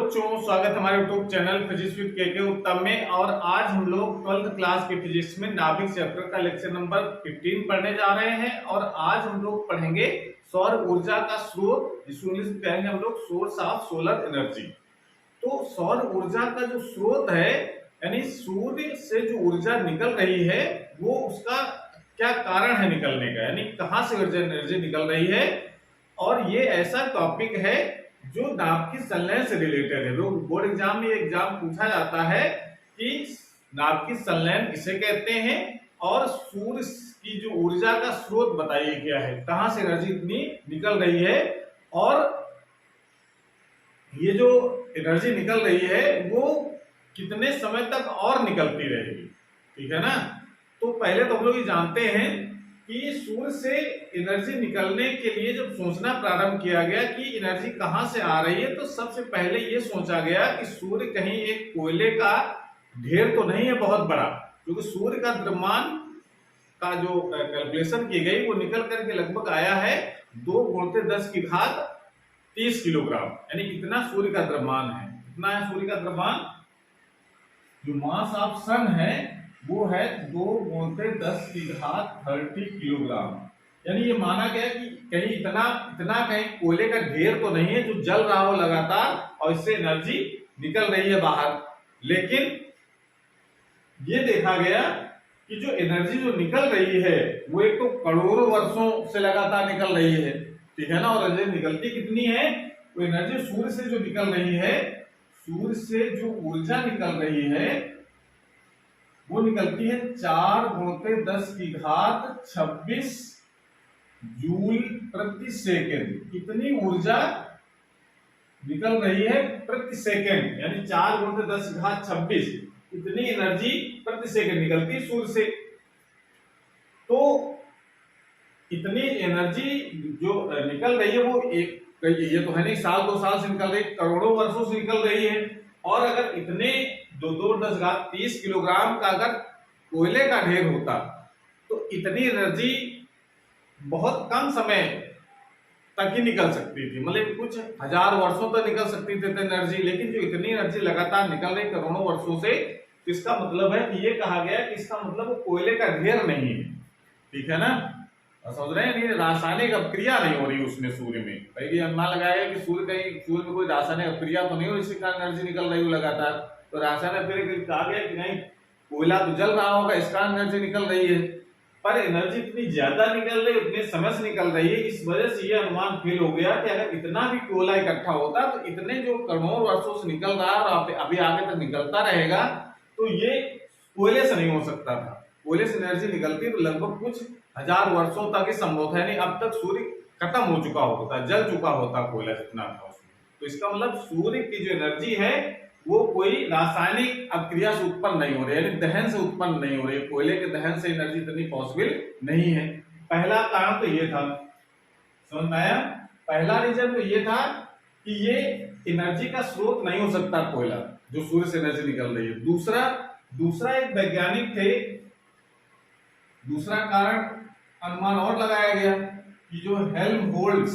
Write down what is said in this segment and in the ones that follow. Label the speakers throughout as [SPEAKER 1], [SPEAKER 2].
[SPEAKER 1] बच्चों, स्वागत है हमारे यूट्यूब चैनल फिजिक्स विद के उत्तम में। और आज हम लोग 12th क्लास के फिजिक्स में नाभिक चैप्टर का लेक्चर नंबर 15 पढ़ने जा रहे हैं। और आज हम लोग पढ़ेंगे सौर ऊर्जा का स्रोत, जिसको इंग्लिश में कहेंगे हम लोग सोर्स ऑफ सोलर एनर्जी। तो सौर ऊर्जा का जो स्रोत है, यानी सूर्य से जो ऊर्जा निकल रही है, वो उसका क्या कारण है निकलने का, यानी कहां से ऊर्जा एनर्जी निकल रही है। और ये ऐसा टॉपिक है जो नाभिकीय संलयन से रिलेटेड है। लोग बोर्ड एग्जाम में एग्जाम पूछा जाता है कि नाभिकीय संलयन किसे कहते हैं और सूर्य की जो ऊर्जा का स्रोत बताइए क्या है, कहां से एनर्जी इतनी निकल रही है और ये जो एनर्जी निकल रही है वो कितने समय तक और निकलती रहेगी। ठीक है ना। तो पहले तो हम लोग ये जानते हैं कि सूर्य से एनर्जी निकलने के लिए जब सोचना प्रारंभ किया गया कि एनर्जी कहां से आ रही है, तो सबसे पहले ये सोचा गया कि सूर्य कहीं एक कोयले का ढेर तो नहीं है बहुत बड़ा, क्योंकि सूर्य का द्रव्यमान का जो कैलकुलेशन की गई वो निकल करके लगभग आया है 2 × 10⁻30 किलोग्राम, यानी इतना सूर्य का द्रव्यमान है। कितना है सूर्य का द्रव्यमान? जो मास ऑफ सन है वो है 2 × 10⁻30 किलोग्राम। यानी ये माना गया कि कहीं इतना कहीं कोयले का ढेर तो नहीं है जो जल रहा हो लगातार और इससे एनर्जी निकल रही है बाहर। लेकिन ये देखा गया कि जो एनर्जी जो निकल रही है वो एक तो करोड़ों वर्षों से लगातार निकल रही है। ठीक है ना। और एनर्जी निकलती कितनी है? वो एनर्जी सूर्य से जो निकल रही है, सूर्य से जो ऊर्जा निकल रही है वो निकलती है 4 × 10⁻26 जूल प्रति सेकेंड। कितनी ऊर्जा निकल रही है प्रति सेकेंड, यानी 4 × 10⁻26 इतनी एनर्जी प्रति सेकेंड निकलती है सूर्य से। तो इतनी एनर्जी जो निकल रही है वो ये तो है नहीं साल 2 साल से निकल रही, करोड़ों वर्षों से निकल रही है। और अगर इतने 2 × 10⁻30 किलोग्राम का अगर कोयले का ढेर होता तो इतनी एनर्जी बहुत कम समय तक ही निकल सकती थी, मतलब कुछ हजार वर्षों तक निकल सकती थी एनर्जी। लेकिन जो इतनी एनर्जी लगातार निकल रही करोड़ों वर्षों से, तो इसका मतलब है कि ये कहा गया कि इसका मतलब वो कोयले का ढेर नहीं है। ठीक है ना। समझ रहे हैं? रासायनिक अपक्रिया नहीं हो रही उसमें सूर्य में। भाई अनुमान लगाया कि सूर्य में कोई रासायनिक अपक्रिया तो नहीं हो रही, इसके कारण एनर्जी निकल रही हो लगातार। तो रासायनिक अपक्रिया कहा गया कि नहीं, कोयला तो जल रहा होगा, इस कारण एनर्जी निकल रही है। पर एनर्जी इतनी ज्यादा निकल रही है, उतने समय से निकल रही है, इस वजह से ये अनुमान फेल हो गया कि अगर इतना भी कोयला इकट्ठा होता तो इतने जो करोड़ों वर्षों से निकल रहा है और अभी आगे तक निकलता रहेगा, तो ये कोयले से नहीं हो सकता था। कोयले से एनर्जी निकलती तो लगभग कुछ हजार वर्षों तक ही संभव था, यानी अब तक सूर्य खत्म हो चुका होता, जल चुका होता कोयला जितना था उसमें। तो इसका मतलब सूर्य की जो एनर्जी है वो कोई रासायनिक अपक्रिया से उत्पन्न नहीं हो रही, यानी दहन से उत्पन्न नहीं हो रही। कोयले के दहन से एनर्जी इतनी पॉसिबल नहीं है। पहला कारण तो ये था, समझ में आया? पहला रीजन तो ये था कि ये एनर्जी का स्रोत नहीं हो सकता कोयला, जो सूर्य से एनर्जी निकल रही है। दूसरा एक वैज्ञानिक थे, दूसरा कारण अनुमान और लगाया गया कि जो हेल्महोल्ट्ज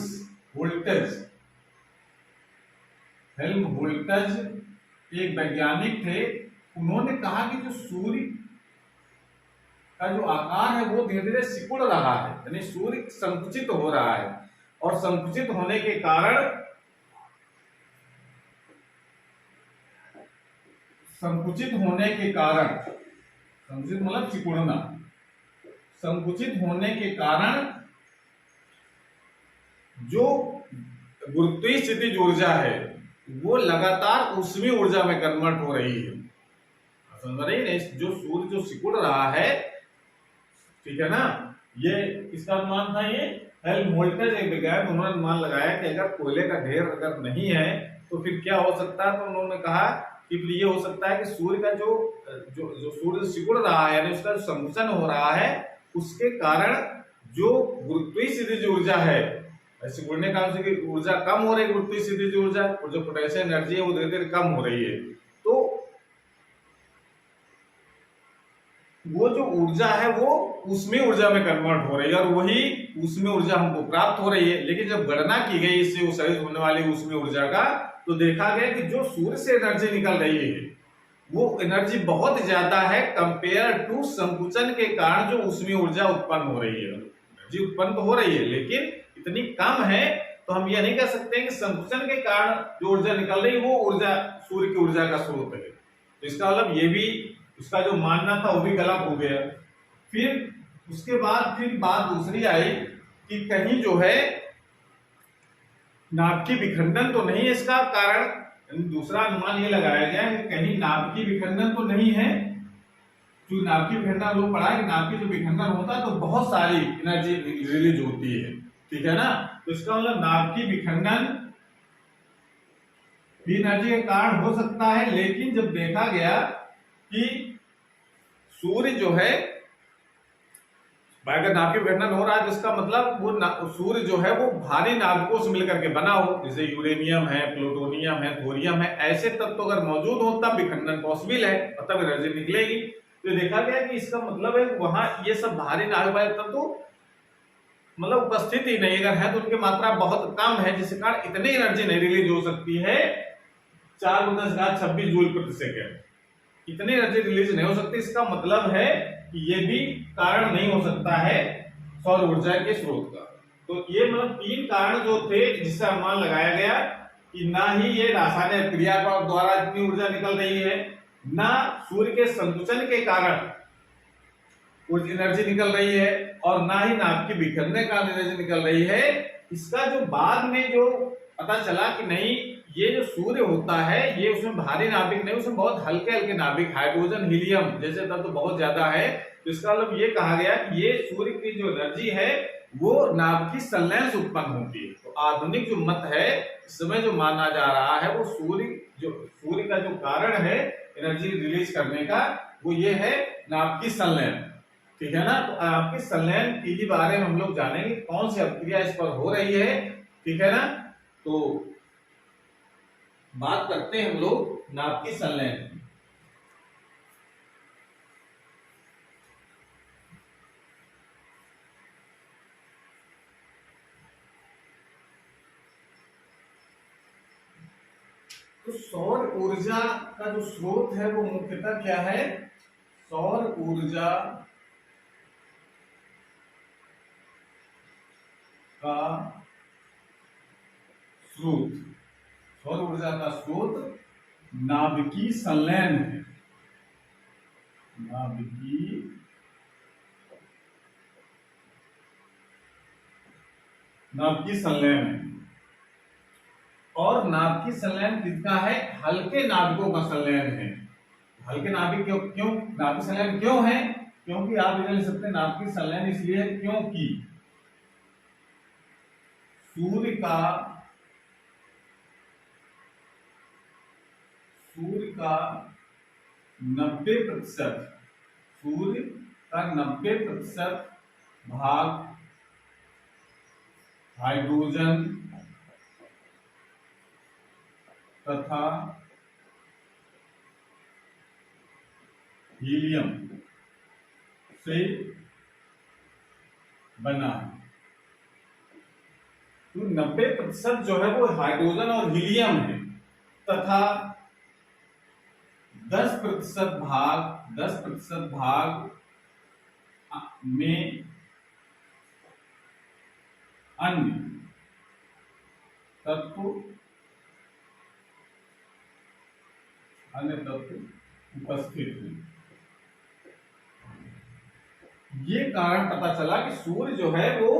[SPEAKER 1] एक वैज्ञानिक थे, उन्होंने कहा कि जो सूर्य का जो आकार है वो धीरे धीरे सिकुड़ रहा है, यानी सूर्य संकुचित हो रहा है। और संकुचित होने के कारण संकुचित मतलब सिकुड़ना, संकुचित होने के कारण जो गुरुत्वीय स्थितिज ऊर्जा है वो लगातार ऊष्मीय ऊर्जा में कन्वर्ट हो रही है। समझ रही है? जो सूर्य जो सिकुड़ रहा है, ठीक है ना, ये किसका अनुमान था? ये हेल्महोल्ट्ज एक वैज्ञानिक, उन्होंने अनुमान लगाया कि अगर कोयले का ढेर अगर नहीं है तो फिर क्या हो सकता है। तो उन्होंने कहा कि फिर ये हो सकता है कि सूर्य का जो सूर्य सिकुड़ रहा है, यानी उसका जो संकुचन हो रहा है, उसके कारण जो गुरुत्वीय स्थितिज ऊर्जा है, सिकुड़ने का कारण ऊर्जा कम हो रही है, गुरुत्वीय स्थितिज ऊर्जा, और जो पोटेंशियल एनर्जी है वो धीरे धीरे कम हो रही है। तो वो जो ऊर्जा है वो ऊष्मीय ऊर्जा में कन्वर्ट हो रही है, और वही ऊष्मीय ऊर्जा हमको प्राप्त हो रही है। लेकिन जब गणना की गई इससे उत्सर्जित होने वाली ऊष्मीय ऊर्जा का, तो देखा गया कि जो सूर्य से एनर्जी निकल रही है वो एनर्जी बहुत ज्यादा है कंपेयर टू संकुचन के कारण जो ऊष्मीय ऊर्जा उत्पन्न हो रही है। एनर्जी उत्पन्न तो हो रही है लेकिन इतनी कम है, तो हम यह नहीं कह सकते कि संकुचन के कारण जो ऊर्जा निकल रही है वो ऊर्जा सूर्य की ऊर्जा का स्रोत है। तो इसका मतलब ये भी उसका जो मानना था वो भी गलत हो गया। फिर उसके बाद फिर बात दूसरी आई कि कहीं जो है नाभिकीय विखंडन तो नहीं है इसका कारण। दूसरा अनुमान ये लगाया गया कि कहीं नाभिकीय विखंडन तो नहीं है। जो नाभिकीय विखंडन लोग पढ़ा कि नाभिकीय जो विखंडन होता है तो बहुत सारी एनर्जी रिलीज होती है, ठीक है ना। तो इसका मतलब नाभिकीय विखंडन भी एनर्जी के कारण हो सकता है, लेकिन जब देखा गया कि सूर्य जो है अगर नाभिकीय विखंडन हो रहा है तो इसका मतलब वो सूर्य जो है वो भारी नाभिकों से मिलकर के बना हो, जैसे यूरेनियम है, प्लूटोनियम है, थोरियम है, ऐसे तत्व अगर मौजूद हो तब विखंडन पॉसिबल है और तब एनर्जी निकलेगी। तो देखा गया कि इसका मतलब है वहां ये सब भारी नाभिक वाले तत्व मतलब उपस्थित ही नहीं, अगर है तो उनकी मात्रा बहुत कम है, जिसके कारण इतनी एनर्जी नहीं रिलीज हो सकती है। 4×10⁻26 जूल प्रति सेकेंड इतनी एनर्जी रिलीज नहीं हो सकती। इसका मतलब है कि ये भी कारण नहीं हो सकता है सौर ऊर्जा के स्रोत का। तो ये मतलब 3 कारण जो थे जिससे अनुमान लगाया गया कि ना ही ये रासायनिक क्रिया द्वारा इतनी ऊर्जा निकल रही है, ना सूर्य के संकुचन के कारण एनर्जी निकल रही है, और ना ही नाभिकीय विखंडन का एनर्जी निकल रही है। इसका जो बाद में जो पता चला कि नहीं ये जो सूर्य होता है ये उसमें भारी नाभिक नहीं, उसमें बहुत हल्के हल्के नाभिक हाइड्रोजन हीलियम जैसे तत्व तो बहुत ज्यादा है। तो इसका मतलब ये कहा गया कि ये सूर्य की जो एनर्जी है वो नाभिकीय संलयन से उत्पन्न होती है। तो आधुनिक जो मत है इस समय जो माना जा रहा है वो सूर्य का जो कारण है एनर्जी रिलीज करने का वो ये है नाभिकीय संलयन, ठीक है ना। तो नाभिकीय संलयन के बारे में हम लोग जानेंगे कौन सी अभिक्रिया इस पर हो रही है, ठीक है ना। तो बात करते हैं हम लोग नाभिकीय संलयन की। तो सौर ऊर्जा का जो स्रोत है वो मुख्यतः क्या है, सौर ऊर्जा का स्रोत, सौर ऊर्जा का स्रोत नाभिकीय संलयन है। नाभिकीय संलयन है और नाभिकीय संलयन किसका है, हल्के नाभिकों का संलयन है। हल्के नाभिक क्यों नाभिकीय संलयन क्यों है, क्योंकि आप इधर लिख सकते हैं नाभिकीय संलयन इसलिए है क्योंकि सूर्य का 90% सूर्य का 90% भाग हाइड्रोजन तथा हीलियम से बना है। तो 90% जो है वो हाइड्रोजन और हीलियम है तथा 10% भाग में अन्य तत्व उपस्थित है। ये कारण पता चला कि सूर्य जो है वो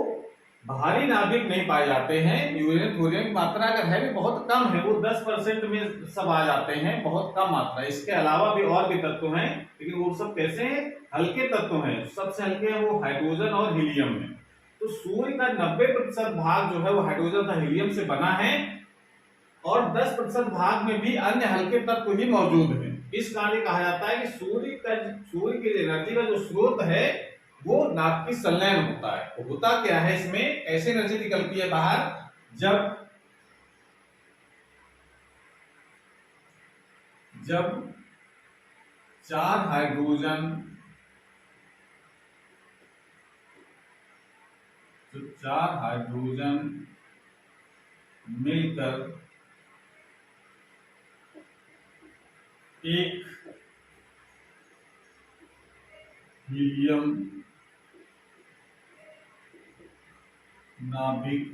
[SPEAKER 1] भारी नाभिक नहीं पाए जाते हैं। यूरेनियम थोरियम की मात्रा अगर है भी बहुत कम है, वो 10% में सब आ जाते हैं, बहुत कम मात्रा। इसके अलावा भी और भी तत्व हैं, लेकिन वो सब कैसे हैं, हल्के तत्व हैं। सबसे हल्के हैं वो हाइड्रोजन और हीलियम है। तो सूर्य का 90% भाग जो है वो हाइड्रोजन तथा हीलियम से बना है और 10% भाग में भी अन्य हल्के तत्व ही मौजूद है। इस कारण कहा जाता है कि सूर्य की एनर्जी का जो स्रोत है वो नाभिकीय संलयन होता है। तो होता क्या है इसमें, ऐसे एनर्जी निकलती है बाहर जब 4 हाइड्रोजन मिलकर एक हीलियम नाभिक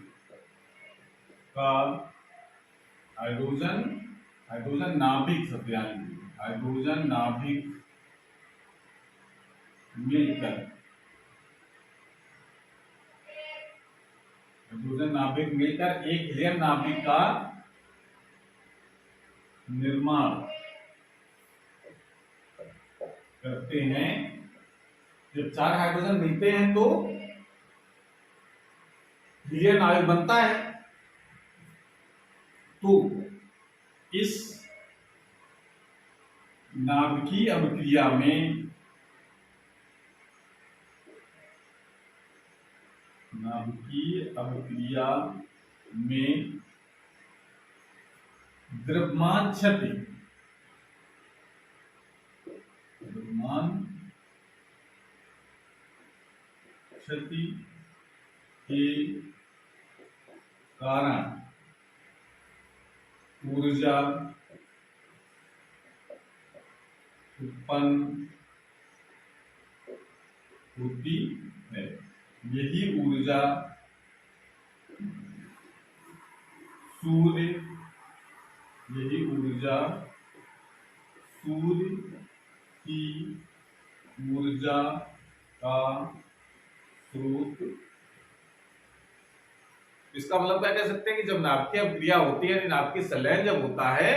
[SPEAKER 1] का हाइड्रोजन हाइड्रोजन नाभिक सब ध्यान दीजिए, हाइड्रोजन नाभिक मिलकर हाइड्रोजन नाभिक मिलकर एक हीलियम नाभिक का निर्माण करते हैं। जब चार हाइड्रोजन मिलते हैं तो हीलियम नाभिक बनता है। तो इस नाभिकीय अभिक्रिया में द्रव्यमान क्षति के कारण ऊर्जा उत्पन्न होती है। यही ऊर्जा सूर्य की ऊर्जा का स्रोत। इसका मतलब क्या कह सकते हैं कि जब नाभिकीय अभिक्रिया होती है, नाभिकीय संलयन जब होता है,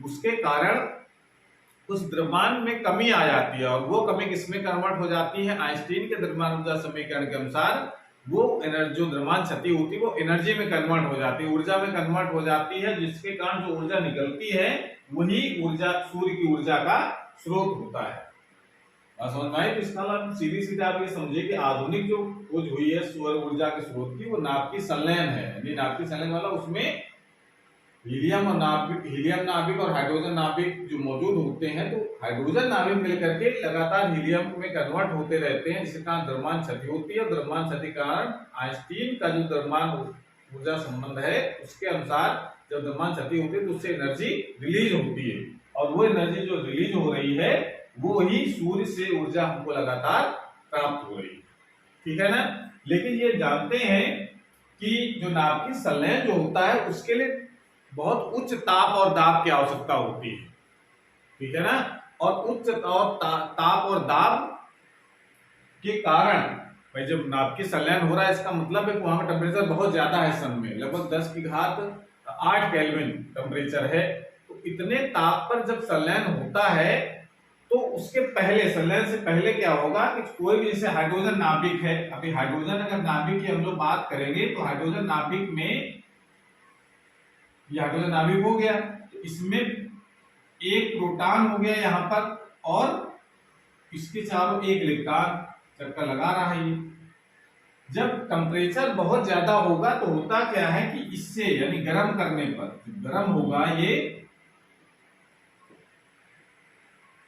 [SPEAKER 1] उसके कारण उस द्रव्यमान में कमी आ जाती है, और वो कमी किसमें कन्वर्ट हो जाती है? आइंस्टीन के द्रव्यमान ऊर्जा समीकरण के अनुसार वो एनर्जी, जो द्रव्यमान क्षति होती है, वो एनर्जी में कन्वर्ट हो जाती है, ऊर्जा में कन्वर्ट हो जाती है, जिसके कारण जो ऊर्जा निकलती है वही ऊर्जा सूर्य की ऊर्जा का स्रोत होता है। समझ में आई? तो इसका मतलब सीधी सीधे आप ये समझिए कि आधुनिक जो खोज हुई है सौर ऊर्जा के स्रोत की, वो नाभिकीय संलयन है। यानी नाभिकीय संलयन वाला उसमें हीलियम नाभिक और हाइड्रोजन नाभिक जो मौजूद होते हैं, तो हाइड्रोजन नाभिक मिलकर के लगातार हीलियम में कन्वर्ट होते रहते हैं, जिसके कारण द्रव्यमान क्षति होती है। द्रव्यमान क्षति के कारण आइंस्टीन का जो द्रव्यमान ऊर्जा संबंध है, उसके अनुसार जब द्रव्यमान क्षति होती है तो उससे एनर्जी रिलीज होती है, और वो एनर्जी जो रिलीज हो रही है वो ही सूर्य से ऊर्जा हमको लगातार प्राप्त हो रही है। ठीक है ना? लेकिन ये जानते हैं कि जो नाभिकीय संलयन जो होता है, उसके लिए बहुत उच्च ताप और दाब की आवश्यकता होती है। ठीक है ना? और उच्च ताप और दाब के कारण भाई जब नाभिकीय संलयन हो रहा है, इसका मतलब है कि वहां का टेम्परेचर बहुत ज्यादा है, सन में लगभग 10 की घात 8 केल्विन टेम्परेचर है। तो इतने ताप पर जब संलयन होता है, तो उसके पहले, संलयन से पहले क्या होगा कि कोई भी, जैसे हाइड्रोजन नाभिक है, अभी हाइड्रोजन अगर नाभिक की हम लोग बात करेंगे, तो हाइड्रोजन नाभिक में ये हाइड्रोजन नाभिक हो गया, तो इसमें एक प्रोटॉन हो गया यहाँ पर, और इसके चारों एक इलेक्ट्रॉन चक्कर लगा रहा है। ये जब टेम्परेचर बहुत ज्यादा होगा तो होता क्या है कि इससे, यानी गर्म करने पर गर्म होगा ये,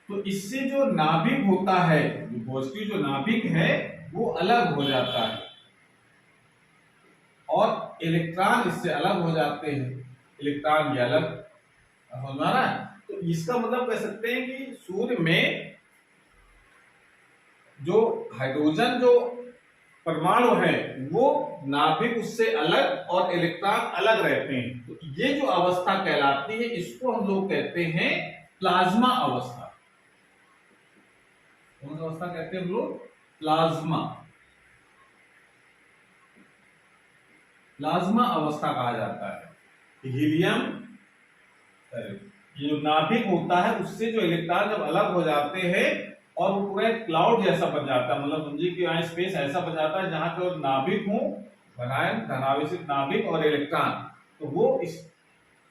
[SPEAKER 1] तो इससे जो नाभिक होता है, जो पॉजिटिव जो नाभिक है, वो अलग हो जाता है, और इलेक्ट्रॉन इससे अलग हो जाते हैं, इलेक्ट्रॉन ये अलग। समझ आ रहा है? तो इसका मतलब कह सकते हैं कि सूर्य में जो हाइड्रोजन जो परमाणु है, वो नाभिक उससे अलग और इलेक्ट्रॉन अलग रहते हैं। तो ये जो अवस्था कहलाती है, इसको हम लोग कहते हैं प्लाज्मा अवस्था। कौन सी अवस्था कहते हैं हम लोग? प्लाज्मा। प्लाज्मा अवस्था कहा जाता है। हीलियम, ये जो नाभिक होता है, उससे जो इलेक्ट्रॉन जब अलग हो जाते हैं और वो पूरा एक क्लाउड जैसा बन जाता है, मतलब समझिए कि यहाँ स्पेस ऐसा बन जाता है जहां पे नाभिक हो बनाए, धनावेशित नाभिक और इलेक्ट्रॉन, तो वो इस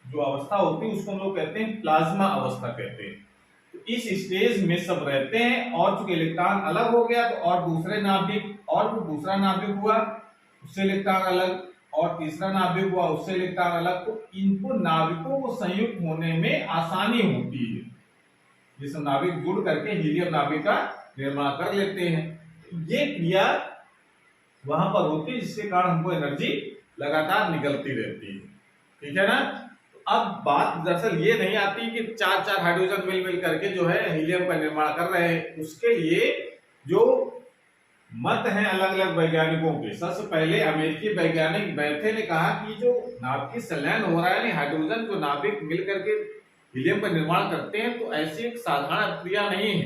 [SPEAKER 1] जो अवस्था होती है उसको हम लोग कहते हैं प्लाज्मा अवस्था कहते हैं। तो इस स्टेज में सब रहते हैं, और चूंकि इलेक्ट्रॉन अलग हो गया तो और दूसरे नाभिक, और वो दूसरा नाभिक हुआ उससे इलेक्ट्रॉन अलग, और तीसरा नाभिक हुआ उससे इलेक्ट्रॉन अलग, तो इनको नाभिकों को संयुक्त होने में आसानी होती है। ये सब नाभिक जुड़ करके हीलियम नाभिक का निर्माण कर लेते हैं। ये क्रिया वहां पर होती है, जिसके कारण हमको एनर्जी लगातार निकलती रहती है। ठीक है ना? तो अब बात दरअसल ये नहीं आती कि चार चार हाइड्रोजन मिल मिल करके जो है हीलियम का निर्माण कर रहे हैं। उसके लिए जो मत हैं अलग अलग वैज्ञानिकों के, सबसे पहले अमेरिकी वैज्ञानिक बैथे ने कहा कि जो नाभिकीय संलयन हो रहा है ना, हाइड्रोजन जो नाभिक मिल करके हीलियम का निर्माण करते हैं, तो ऐसी एक साधारण क्रिया नहीं है,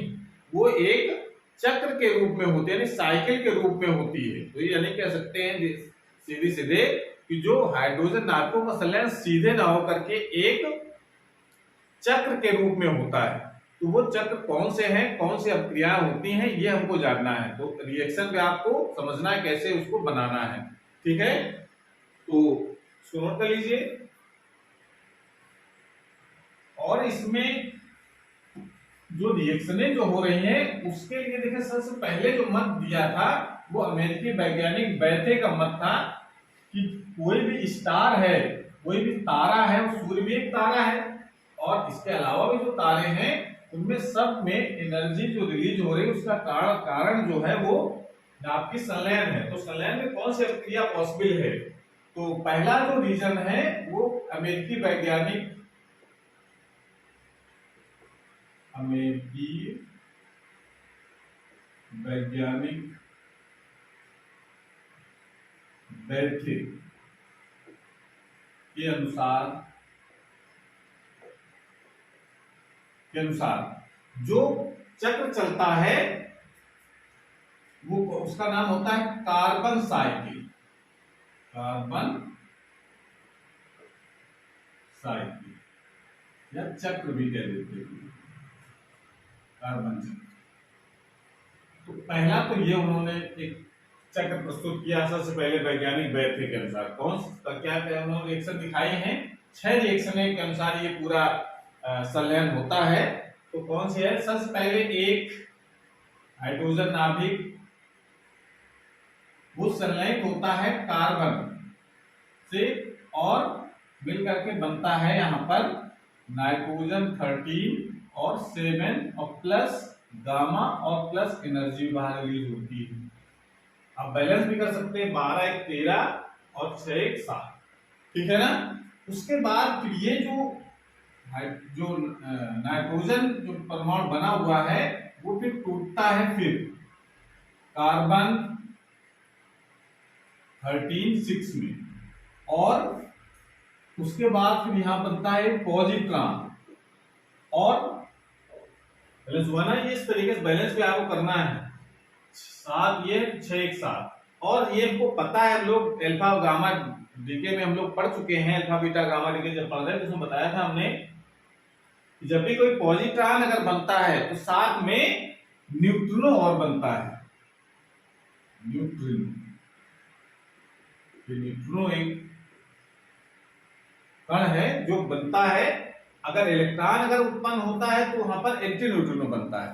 [SPEAKER 1] वो एक चक्र के रूप में होती है, यानी साइकिल के रूप में होती है। तो ये नहीं कह सकते हैं सीधे सीधे कि जो हाइड्रोजन नाभिकों का संलयन सीधे ना हो करके एक चक्र के रूप में होता है। तो वो चक्र कौन से हैं, कौन सी क्रियाएं होती हैं, ये हमको जानना है। तो रिएक्शन पे आपको समझना है कैसे उसको बनाना है, ठीक है। तो नोट कर लीजिए। और इसमें जो रिएक्शनें जो हो रही हैं उसके लिए देखिए सबसे पहले जो मत दिया था वो अमेरिकी वैज्ञानिक बैथे का मत था कि कोई भी स्टार है, कोई भी तारा है, वो सूर्य भी एक तारा है, और इसके अलावा भी जो तारे हैं उनमें सब में एनर्जी जो रिलीज हो रही है उसका कारण जो है वो नाभिकीय संलयन है। तो संलयन में कौन सी क्रिया पॉसिबल है? तो पहला जो रीजन है वो अमेरिकी वैज्ञानिक बैथे के अनुसार जो चक्र चलता है वो उसका नाम होता है कार्बन साइकिल। या चक्र भी कह देते हैं, कार्बन चक्र। तो पहला तो ये उन्होंने एक चक्र प्रस्तुत किया सबसे पहले वैज्ञानिक बैथे के अनुसार। कौन सा क्या क्या उन्होंने रिएक्शन दिखाई हैं, 6 रिएक्शन के अनुसार ये पूरा संलयन होता है। तो कौन सी है? सबसे पहले एक हाइड्रोजन नाभिक वो संलयित होता है कार्बन से और मिलकर के बनता है यहाँ पर नाइट्रोजन 13 और 7 और प्लस गामा और प्लस एनर्जी बाहर रिलीज होती है। आप बैलेंस भी कर सकते हैं, 12 1 13 और 6 1 7, ठीक है ना। उसके बाद फिर ये जो नाइट्रोजन जो परमाणु बना हुआ है वो फिर टूटता है, फिर कार्बन 13 6 में, और उसके बाद फिर यहां बनता है पॉजिट्रॉन। और बैलेंस हुआ ना, ये इस तरीके से बैलेंस भी आपको करना है। 7 ये 6 1 7, और ये हमको पता है, हम लोग अल्फा गामा डीके में हम लोग पढ़ चुके हैं। अल्फा बीटा गामा डीके जब पढ़ रहे थे तो उसमें बताया था हमने कि जब भी कोई पॉजिट्रॉन अगर बनता है तो साथ में न्यूट्रिनो और बनता है। न्यूट्रिनो एक कण है जो बनता है, अगर इलेक्ट्रॉन अगर उत्पन्न होता है तो वहां पर एंटी न्यूट्रिनो बनता है,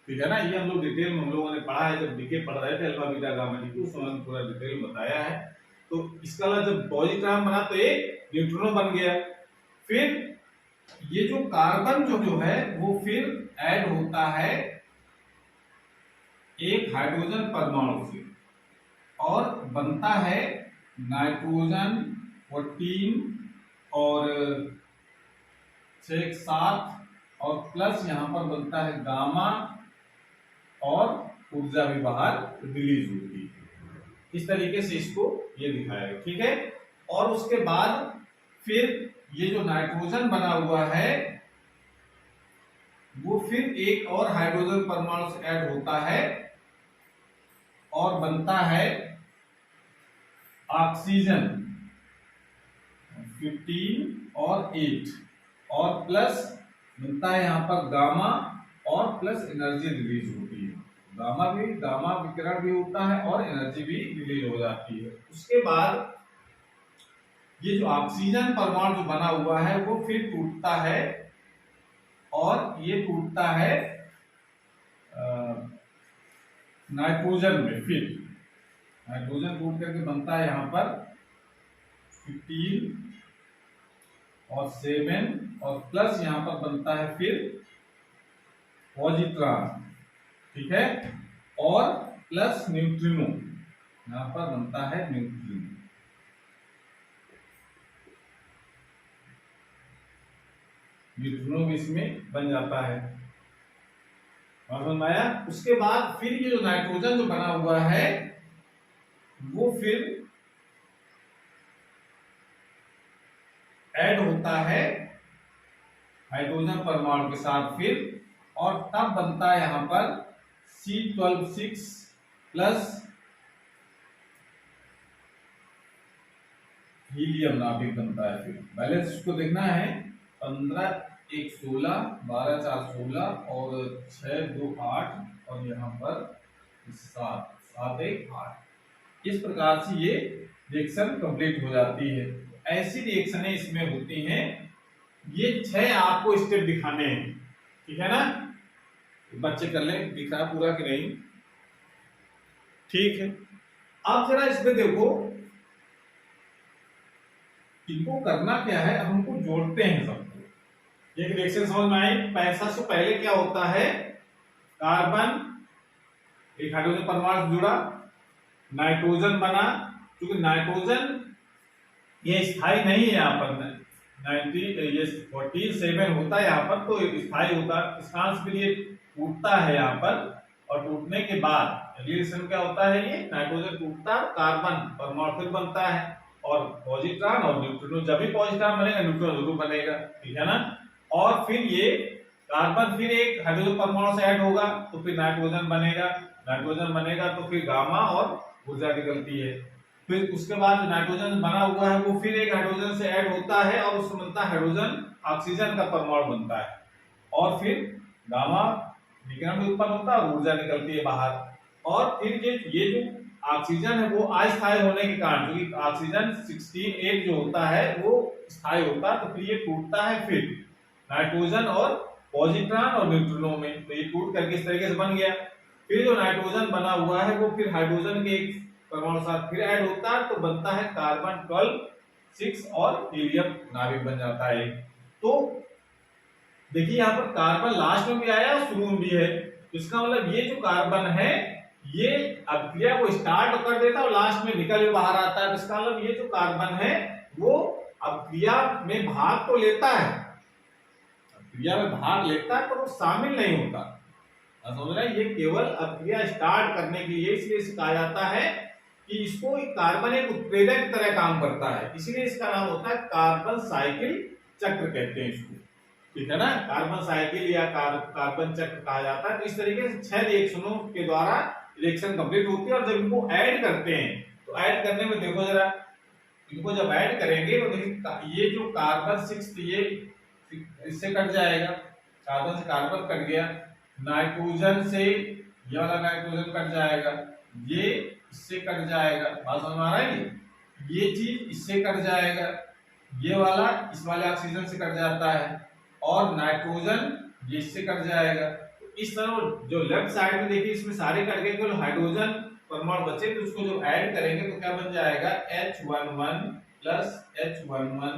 [SPEAKER 1] ठीक है ना। ये हम लोग डिटेल में हम लोगों ने पढ़ा है, जब डीके पढ़ रहे थे अल्फा बीटा गामा डीके, उस समय पूरा डिटेल में बताया है। तो इसका मतलब जब पॉजिट्रॉन बना तो एक न्यूट्रिनो बन गया। फिर ये जो कार्बन जो है वो फिर ऐड होता है एक हाइड्रोजन परमाणु से और बनता है नाइट्रोजन 14 और 6 7 और प्लस यहां पर बनता है गामा और ऊर्जा भी बाहर रिलीज होती है। इस तरीके से इसको ये दिखाया है, ठीक है। और उसके बाद फिर ये जो नाइट्रोजन बना हुआ है वो फिर एक और हाइड्रोजन परमाणु से ऐड होता है और बनता है ऑक्सीजन 15 और 8 और प्लस बनता है यहां पर गामा और प्लस एनर्जी रिलीज होती है। गामा विकिरण भी होता है और एनर्जी भी रिलीज हो जाती है। उसके बाद ये जो ऑक्सीजन परमाणु जो बना हुआ है वो फिर टूटता है और ये टूटता है नाइट्रोजन में। फिर नाइट्रोजन टूट करके बनता है यहां पर 15 और 7 और प्लस यहां पर बनता है फिर पॉजिट्रॉन, ठीक है, और प्लस न्यूट्रिनो, यहां पर बनता है न्यूट्रिनो। न्यूट्रिनो भी इसमें बन जाता है। समझ में आया? उसके बाद फिर ये जो नाइट्रोजन जो बना हुआ है वो फिर ऐड होता है हाइड्रोजन परमाणु के साथ फिर, और तब बनता है यहां पर C12 प्लस हीलियम नाभिक बनता है। फिर बैलेंस इसको देखना है, 15 1 16 12 4 16 और 6 2 8 और यहाँ पर 7 7 1 8। इस प्रकार से ये रिएक्शन कंप्लीट हो जाती है। ऐसी रिएक्शनें इसमें होती हैं। ये 6 आपको स्टेप दिखाने हैं, ठीक है ना? बच्चे कर लें, दिख रहा पूरा कि नहीं? ठीक है। अब जरा इसमें देखो, इनको करना क्या है, हमको जोड़ते हैं सबको। एक रिएक्शन समझ में आई? पैसा से पहले क्या होता है, कार्बन एक हाइड्रोजन परमाणु जुड़ा, नाइट्रोजन बना। क्योंकि नाइट्रोजन ये स्थायी नहीं है, यहाँ पर 47 होता है यहाँ पर, तो स्थायी होता है। इस कारण से फिर ये टूटता है यहाँ पर, और टूटने के बाद रिएक्शन क्या होता है, ये नाइट्रोजन टूटता है, कार्बन परमाणु फिर बनता है, और पॉजिट्रॉन और न्यूट्रिनो। जब भी पॉजिट्रॉन बनेगा न्यूट्रिनो जरूर बनेगा, ठीक है ना? और फिर ये कार्बन फिर एक हाइड्रोजन परमाणु से ऐड होगा, तो फिर नाइट्रोजन बनेगा। नाइट्रोजन बनेगा तो फिर गामा और ऊर्जा निकलती है। फिर उसके बाद नाइट्रोजन बना हुआ है वो फिर एक हाइड्रोजन से ऐड होता है, और उससे बनता है हाइड्रोजन ऑक्सीजन का परमाणु बनता है, और फिर गामा विकिरण भी उत्पन्न होता है और ऊर्जा निकलती है बाहर। और फिर ये जो ऑक्सीजन है वो अस्थायी होने के कारण, क्योंकि ऑक्सीजन 16 जो होता है वो स्थायी होता है, तो फिर ये टूटता है फिर नाइट्रोजन और पॉजिट्रॉन और न्यूट्रिनो में। तो ये टूट करके इस तरीके से बन गया। फिर जो नाइट्रोजन बना हुआ है वो फिर हाइड्रोजन के एक परमाणु साथ फिर ऐड होता है, तो बनता है कार्बन 12 6 और हीलियम नाभिक बन जाता है। तो देखिए यहाँ पर कार्बन लास्ट में भी आया और शुरू में भी है। इसका मतलब ये जो कार्बन है ये अभिक्रिया को स्टार्ट कर देता है और लास्ट में निकल के बाहर आता है। इसका मतलब ये जो कार्बन है वो अभिक्रिया में भाग तो लेता है, अभिक्रिया में भाग लेता है, पर वो शामिल नहीं होता। समझ रहे हैं? ये केवल अभिक्रिया स्टार्ट करने के लिए इसलिए कहा जाता है कि इसको एक कार्बन एक उत्प्रेरक की तरह काम करता है, इसलिए इसका नाम होता है कार्बन साइकिल चक्र कहते हैं इसको, ठीक है ना? कार्बन साइकिल या कार्बन चक्र कहा जाता है। तो इस तरीके से 6 रिएक्शनों के द्वारा रिएक्शन कंप्लीट होती है। और जब इनको ऐड करते हैं तो ऐड करने में देखो जरा, इनको जब ऐड करेंगे तो देखिए ये जो कार्बन 6 ये इससे कट जाएगा, कार्बन से कार्बन कट गया, नाइट्रोजन से ये वाला नाइट्रोजन कट जाएगा, ये इससे कट जाएगा, बात समझ में आ रहा है? ये चीज इससे कट जाएगा, ये वाला इस वाले ऑक्सीजन से कट जाता है, और नाइट्रोजन ये इससे कट जाएगा। तो इस तरह जो लेफ्ट साइड में देखिए इसमें सारे कट गए, केवल हाइड्रोजन परमाणु बचे, तो उसको जब ऐड करेंगे तो क्या बन जाएगा, H11 plus H11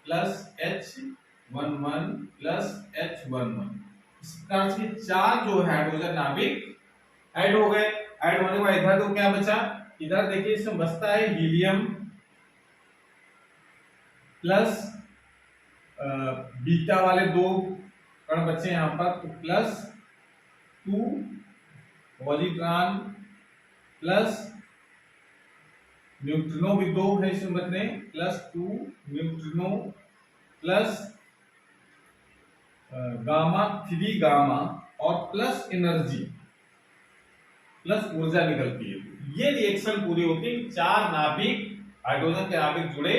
[SPEAKER 1] plus H11 plus H11। इस प्रकार से 4 जो है हाइड्रोजन नाभिक ऐड हो गए। ऐड होने के बाद इधर तो क्या बचा, इधर देखिए इसमें बचता है हीलियम प्लस बीटा वाले 2 कण बचे यहाँ पर, तो प्लस 2 पॉजिट्रॉन प्लस न्यूट्रिनो भी 2 है इसमें बचने, plus 2 neutrino plus gamma 3 gamma और प्लस एनर्जी प्लस ऊर्जा निकलती है। ये रिएक्शन पूरी होती है। 4 नाभिक हाइड्रोजन के नाभिक जुड़े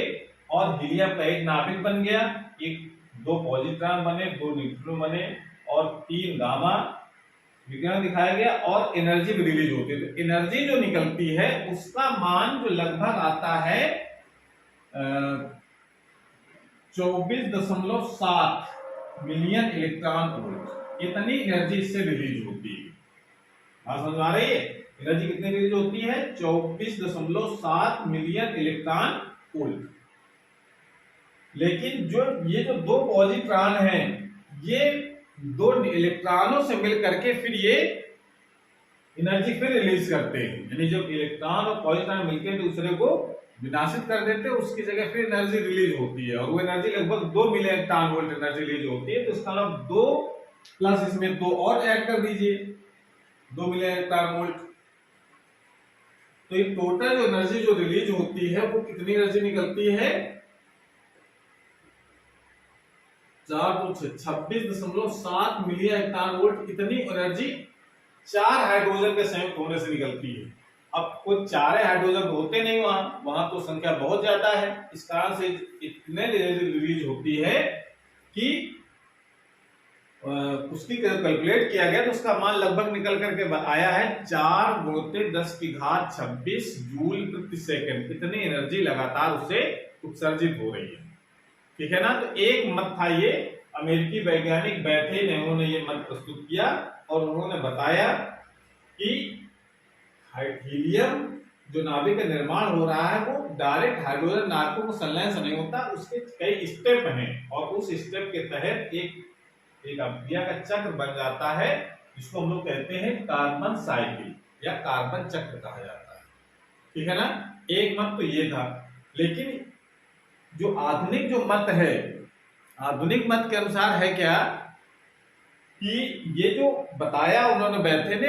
[SPEAKER 1] और हीलियम का एक नाभिक बन गया, एक 2 पॉजिट्रॉन बने, 2 न्यूट्रिनो बने और 3 गामा विकिरण दिखाया गया, और एनर्जी भी रिलीज होती है। तो एनर्जी जो निकलती है उसका मान जो लगभग आता है 24.7 मिलियन इलेक्ट्रॉन वोल्ट। इतनी एनर्जी इससे रिलीज होती है। बात समझ में आ रही है? एनर्जी कितनी रिलीज होती है, 24.7 मिलियन इलेक्ट्रॉन वोल्ट। लेकिन ये जो 2 पॉजिट्रॉन हैं, ये 2 इलेक्ट्रॉनों से मिल करके फिर ये एनर्जी फिर रिलीज करते हैं। यानी जब इलेक्ट्रॉन और पॉजिट्रॉन मिलकर दूसरे को विनाशित कर देते हैं, उसकी जगह फिर एनर्जी रिलीज होती है और वो एनर्जी लगभग 2 milli electron volt energy release होती है। तो इसका मतलब 2 प्लस इसमें 2 और ऐड कर दीजिए, 2 मिली इलेक्ट्रॉन वोल्ट। तो ये टोटल जो एनर्जी जो रिलीज होती है वो कितनी एनर्जी निकलती है? 26.7 मिली इलेक्ट्रॉन वोल्ट। इतनी एनर्जी 4 हाइड्रोजन के संयुक्त होने से निकलती है। अब कोई 4 हाइड्रोजन होते नहीं, वहां तो संख्या बहुत ज्यादा है। इस कारण से इतने एनर्जी रिलीज होती है कि उसकी कैलकुलेट किया गया तो उसका मान लगभग निकल करके आया है 4 × 10⁻26 जूल प्रति सेकंड। इतनी एनर्जी लगातार उससे उत्सर्जित हो रही है। ठीक है ना। तो एक मत था ये, अमेरिकी वैज्ञानिक बैठे ने, उन्होंने ये मत प्रस्तुत किया और उन्होंने बताया कि हीलियम जो नाभिक का निर्माण हो रहा है वो डायरेक्ट हाइड्रोजन नाभिकों को संलयन से नहीं होता, उसके कई स्टेप हैं और उस स्टेप के तहत एक अभिक्रिया का चक्र बन जाता है, जिसको हम लोग कहते हैं कार्बन साइकिल या कार्बन चक्र कहा जाता है। ठीक है ना। एक मत तो ये था, लेकिन जो आधुनिक जो मत है, आधुनिक मत के अनुसार है क्या कि ये जो बताया उन्होंने बैठे ने,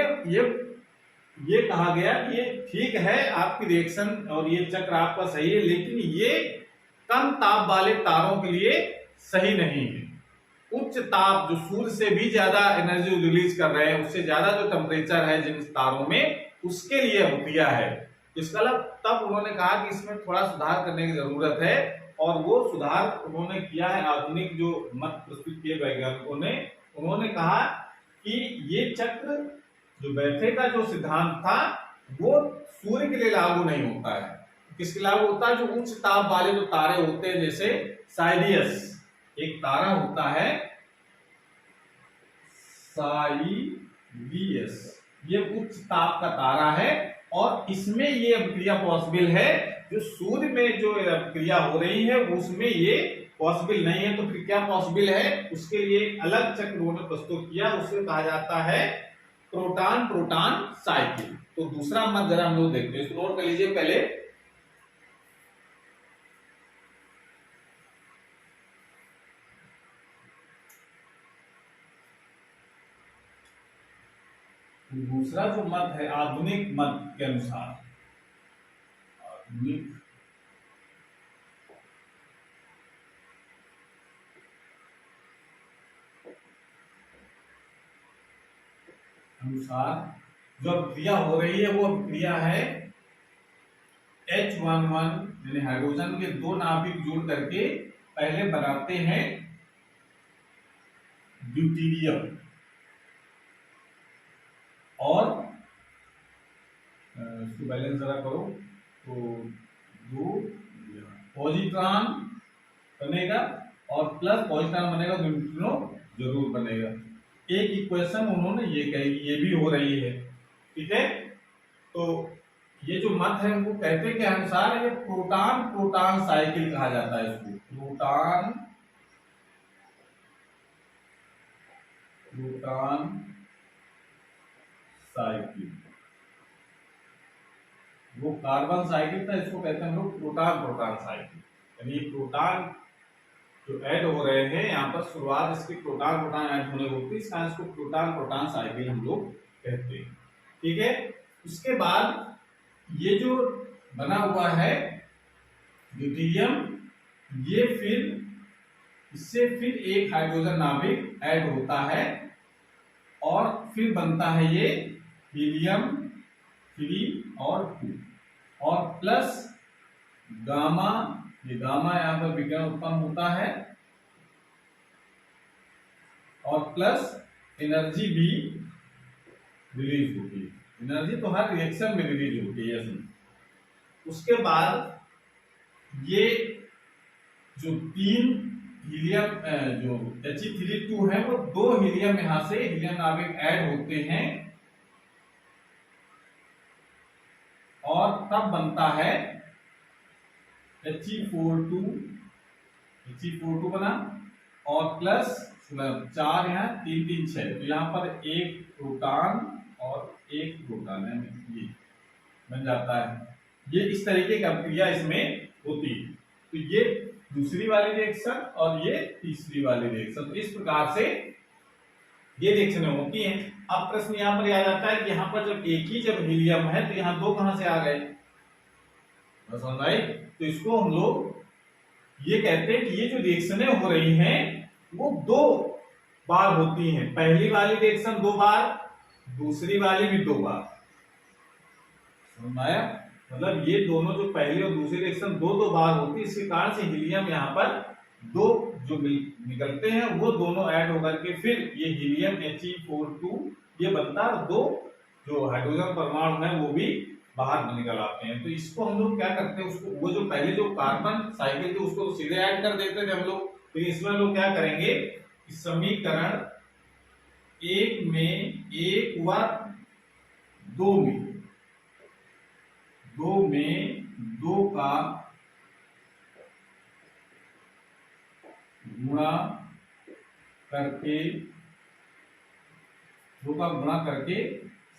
[SPEAKER 1] ये कहा गया कि ये ठीक है आपकी रिएक्शन और ये चक्र आपका सही है, लेकिन ये कम ताप वाले तारों के लिए सही नहीं है। उच्च ताप जो सूर्य से भी ज्यादा एनर्जी रिलीज कर रहे हैं, उससे ज्यादा जो टेम्परेचर है जिन तारों में, उसके लिए अभिक्रिया है। इसका मतलब तब उन्होंने कहा कि इसमें थोड़ा सुधार करने की जरूरत है और वो सुधार उन्होंने किया है। आधुनिक जो मत प्रस्तुत किए वैज्ञानिकों ने, उन्होंने कहा कि ये चक्र जो बैठे का जो सिद्धांत था वो सूर्य के लिए लागू नहीं होता है। किसके लागू होता है? जो उच्च ताप वाले जो तारे होते हैं, जैसे साइडियस एक तारा होता है, साइडियस, ये उच्च ताप का तारा है और इसमें ये अभिक्रिया पॉसिबल है। जो सूर्य में जो अभिक्रिया हो रही है उसमें ये पॉसिबल नहीं है। तो फिर क्या पॉसिबल है? उसके लिए अलग चक्र उन्होंने प्रस्तुत किया, उसे कहा जाता है प्रोटॉन प्रोटॉन साइकिल। तो दूसरा मत जरा हम लोग देखते हैं, इसको नोट कर लीजिए पहले। दूसरा जो मत है आधुनिक मत के अनुसार, आधुनिक अनुसार जो अभिक्रिया हो रही है वो अभिक्रिया है H11 यानी हाइड्रोजन के 2 नाभिक जोड़ करके पहले बनाते हैं ड्यूटेरियम और इसको बैलेंस जरा करो तो 2 पॉजिट्रॉन बनेगा और प्लस पॉजिट्रॉन बनेगा तो न्यूट्रिनो जरूर बनेगा। एक इक्वेशन उन्होंने ये कही, ये भी हो रही है। ठीक है। तो ये जो मत है उनको कहते के अनुसार ये प्रोटॉन प्रोटॉन साइकिल कहा जाता है। इसको प्रोटॉन प्रोटॉन साइकिल, वो कार्बन साइकिल था, इसको कहते हैं हम लोग प्रोटॉन प्रोटॉन साइकिल। यानी प्रोटॉन जो ऐड हो रहे हैं यहाँ पर, शुरुआत इसकी प्रोटॉन प्रोटॉन ऐड होने होती है, इस कारण इसको प्रोटॉन प्रोटॉन साइकिल हम लोग कहते हैं। ठीक है। उसके बाद ये जो बना हुआ है ड्यूटेरियम, ये फिर इससे फिर एक हाइड्रोजन नाभिक ऐड होता है और फिर बनता है ये हीलियम 3 और 2 और प्लस गामा, ये गामा यहाँ पर विकिरण उत्पन्न होता है और प्लस एनर्जी भी रिलीज होती है। एनर्जी तो हर रिएक्शन में रिलीज होती है। उसके बाद ये जो 3 हीलियम जो He32 है वो 2 हीलियम यहां से हीलियम नाभिक ऐड होते हैं और तब बनता है He42 बना और प्लस 4 यहाँ 3 3 6, तो यहाँ पर एक प्रोटॉन और एक प्रोटॉन है, ये बन जाता है। ये इस तरीके की अभिक्रिया इसमें होती है। तो ये दूसरी वाली रिएक्शन और ये तीसरी वाली रिएक्शन, तो इस प्रकार से ये रिएक्शनें होती हैं। अब प्रश्न यहाँ पर आ जाता है कि यहाँ पर जब एक ही जब हीलियम है तो यहाँ दो कहां से आ गए, समझ आई? तो इसको हम लोग ये कहते हैं कि ये जो रिएक्शनें हो रही हैं वो दो बार होती हैं। पहली वाली रिएक्शन दो बार, दूसरी वाली भी दो बार, समझ आया? मतलब ये दोनों जो पहली और दूसरी रिएक्शन दो दो बार होती है, इसके कारण से हीलियम यहाँ पर दो जो निकलते हैं वो दोनों ऐड होकर के फिर ये हीलियम He42 ये बनता है, दो जो हाइड्रोजन परमाणु है वो भी बाहर निकल आते हैं। तो इसको हम लोग क्या करते हैं, उसको वो जो पहले जो कार्बन साइकिल थी उसको तो सीधे ऐड कर देते थे हम लोग, तो इसमें हम लोग क्या करेंगे, समीकरण एक में एक व दो में दो का गुणा करके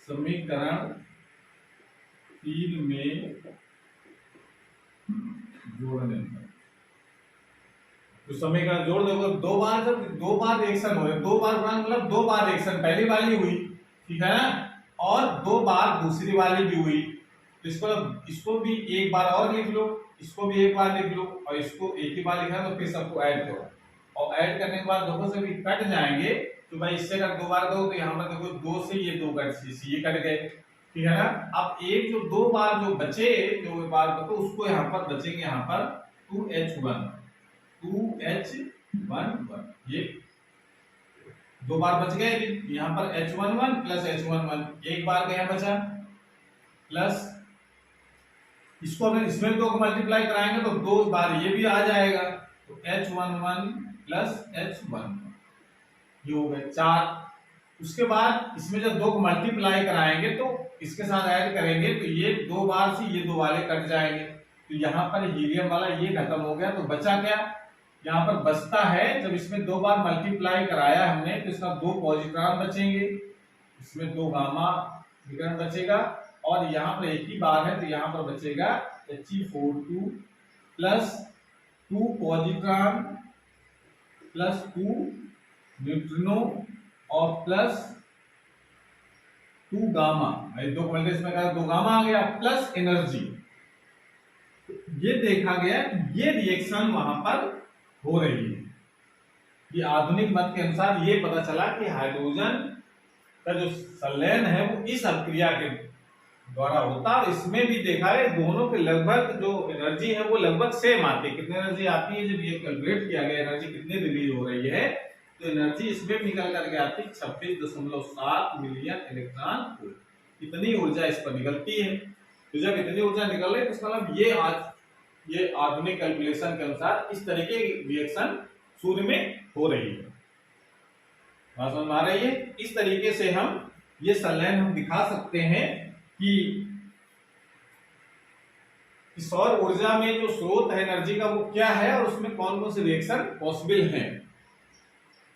[SPEAKER 1] समीकरण 3 में जोड़ने पर, तो समीकरण जोड़ दोगे दो बार, जब दो बार रिएक्शन हो रहे, दो बार गुणा मतलब दो बार रिएक्शन पहली वाली हुई, ठीक है ना, और दो बार दूसरी वाली भी हुई, तो इसको भी एक बार और लिख लो, इसको भी एक बार लिख लो, और इसको एक ही बार लिखा तो फिर सबको ऐड करो, और ऐड करने के बाद दोनों से भी कट जाएंगे, तो भाई इससे अगर दो बार दो तो यहाँ पर देखो दो से ये दो कट ये कट गए, ठीक है ना। अब एक जो दो बार जो बचे जो बार तो उसको यहाँ पर बचेंगे यहाँ पर 2H1 ये दो बार बच गए, यहाँ पर H11 प्लस H11 एक बार गया बचा, प्लस इसको अगर इसमें दो को मल्टीप्लाई कराएंगे तो दो बार ये भी आ जाएगा, तो H11 प्लस H11 ये हो गए 4। उसके बाद इसमें जब दो को मल्टीप्लाई कराएंगे तो इसके साथ ऐड करेंगे तो ये दो बार से ये दो वाले कट जाएंगे, तो यहाँ पर हीलियम वाला ये खत्म हो गया, तो बचा क्या, यहाँ पर बचता है जब इसमें दो बार मल्टीप्लाई कराया हमने तो इसका दो पॉजिट्रॉन बचेंगे, इसमें दो गामा विकर्ण बचेगा, और यहाँ पर एक ही बार है तो यहाँ पर बचेगा He42 plus 2 positron plus 2 neutrino और प्लस 2 गामा, दो मल्टीप्लाई में कहा 2 गामा आ गया, प्लस एनर्जी। ये देखा गया कि ये रिएक्शन वहां पर हो रही है। ये आधुनिक मत के अनुसार ये पता चला कि हाइड्रोजन का जो संलयन है वो इस अभिक्रिया के द्वारा होता है। इसमें भी देखा है दोनों के लगभग जो एनर्जी है वो लगभग सेम आती है। कितनी एनर्जी आती है, जब ये कैलकुलेट किया गया एनर्जी कितनी रिलीज हो रही है तो एनर्जी इसमें निकल करके आती है 26.7 मिलियन इलेक्ट्रॉन वोल्ट। इतनी ऊर्जा इस पर निकलती है। तो जब इतनी ऊर्जा निकल रही है तो इसका मतलब ये आधुनिक कैलकुलेशन के अनुसार इस तरीके की रिएक्शन सूर्य में हो रही है। बात समझ में आ रही है? इस तरीके से हम ये संलयन हम दिखा सकते हैं कि सौर ऊर्जा में जो स्रोत है एनर्जी का वो क्या है और उसमें कौन कौन से रिएक्शन पॉसिबल हैं।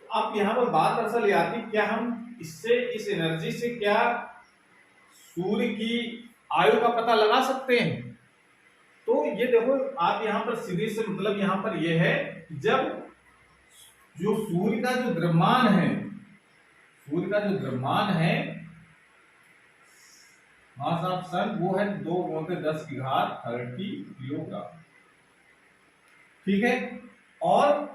[SPEAKER 1] अब यहाँ पर बात दरअसल ये आती, क्या हम इससे इस एनर्जी से क्या सूर्य की आयु का पता लगा सकते हैं? तो ये देखो आप यहाँ पर सीधे से मतलब यहाँ पर ये है जब जो सूर्य का जो द्रव्यमान है मास ऑफ सन वो है 2×10 की घात 30 किलोग्राम, ठीक है। और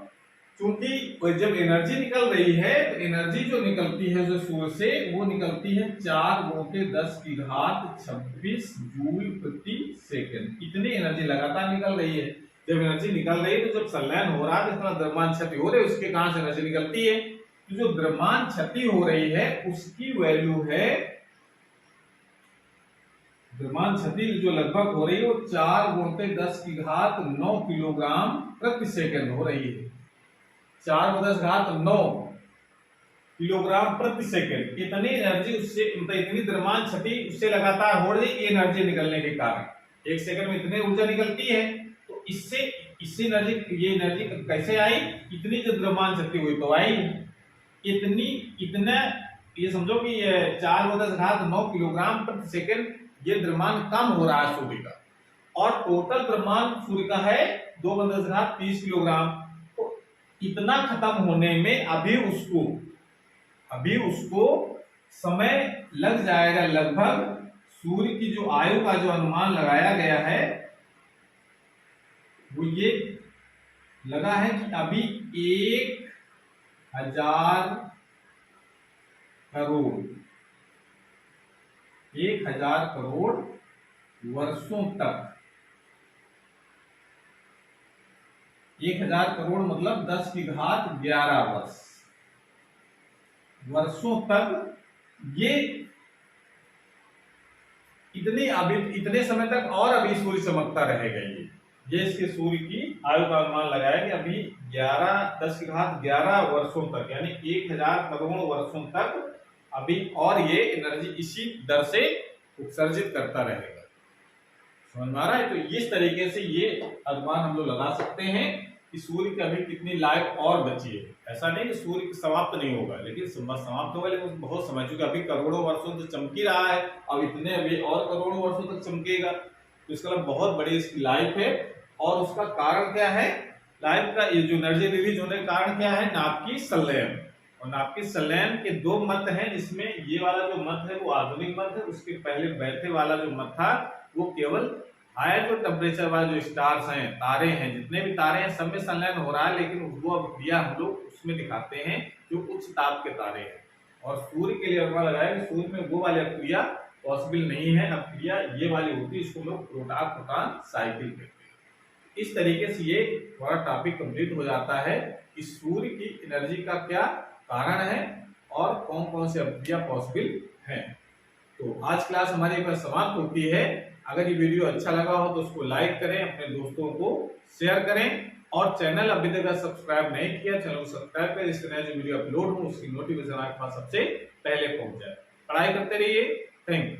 [SPEAKER 1] चूंकि जब एनर्जी निकल रही है तो एनर्जी जो निकलती है जो सूर्य से वो निकलती है 4×10 की घात 26 जूल प्रति सेकंड। इतनी एनर्जी लगातार निकल रही है। जब एनर्जी निकल रही है तो जब संलयन हो रहा है तो इतना द्रव्यमान क्षति हो रही है, उसके कारण से एनर्जी निकलती है। तो जो द्रव्यमान क्षति हो रही है उसकी वैल्यू है, द्रव्यमान क्षति जो लगभग हो रही है वो 4×10 की घात 9 किलोग्राम प्रति सेकंड हो रही है। 4×10 घात 9 किलोग्राम प्रति सेकंड। इतनी एनर्जी उससे इतनी द्रव्यमान क्षति उससे लगातार हो रही है एनर्जी निकलने के कारण। एक सेकंड में इतनी ऊर्जा निकलती है तो इससे एनर्जी ये एनर्जी कैसे आई? इतनी जो द्रव्यमान क्षति हुई तो आई। इतना ये समझो कि 4×10 घात 9 किलोग्राम प्रति सेकंड ये द्रव्यमान कम हो रहा है सूर्य का। और टोटल द्रव्यमान सूर्य का है 2×10⁻30 किलोग्राम। तो इतना खत्म होने में अभी उसको समय लग जाएगा, लगभग सूर्य की जो आयु का जो अनुमान लगाया गया है वो ये लगा है कि अभी 1000 करोड़ वर्षों तक, 1000 करोड़ मतलब 10⁻11 वर्षों तक ये इतने समय तक और अभी सूर्य चमकता रहेगा। ये इसके सूर्य की आयु का अनुमान लगाया कि अभी 10⁻11 वर्षों तक, यानी 1000 करोड़ वर्षों तक अभी और ये एनर्जी इसी दर से उत्सर्जित करता रहेगा। समझ में आ रहा है? तो इस तरीके से ये अनुमान हम लोग लगा सकते हैं कि सूर्य की अभी कितनी लाइफ और बची है। ऐसा नहीं कि सूर्य समाप्त नहीं होगा, लेकिन समाप्त होगा, लेकिन बहुत समय, चूंकि अभी करोड़ों वर्षों से चमकी रहा है, अब इतने अभी और करोड़ों वर्षों तक चमकेगा, तो इसका मतलब बहुत बड़ी इसकी लाइफ है। और उसका कारण क्या है? लाइफ का ये जो एनर्जी रिलीज होने का कारण क्या है? नाभिकीय संलयन। और नाभिकीय संलयन के दो मत हैं, जिसमें ये वाला जो मत है वो आधुनिक मत है। उसके पहले बैठे वाला जो मत था वो केवल हायर जो टेम्परेचर वाले जो स्टार्स हैं, तारे हैं, जितने भी तारे हैं सब में संलयन हो रहा है, लेकिन वो क्रिया हम लोग उसमें दिखाते हैं जो उच्च ताप के तारे हैं। और सूर्य के लिए अनुमान लगाया कि सूर्य में वो वाली क्रिया पॉसिबल नहीं है, अब क्रिया ये वाली होती है, इसको हम लोग प्रोटॉन साइकिल कहते हैं। इस तरीके से ये हमारा टॉपिक कंप्लीट हो जाता है कि सूर्य की एनर्जी का क्या कारण है और कौन कौन से क्रिया पॉसिबल है। तो आज क्लास हमारी पर समाप्त होती है। अगर ये वीडियो अच्छा लगा हो तो उसको लाइक करें, अपने दोस्तों को शेयर करें, और चैनल अभी तक सब्सक्राइब नहीं किया, चैनल को सब्सक्राइब करें, जिससे नया जो वीडियो अपलोड हो उसकी नोटिफिकेशन आपके पास सबसे पहले पहुंच जाए। पढ़ाई करते रहिए। Thank you.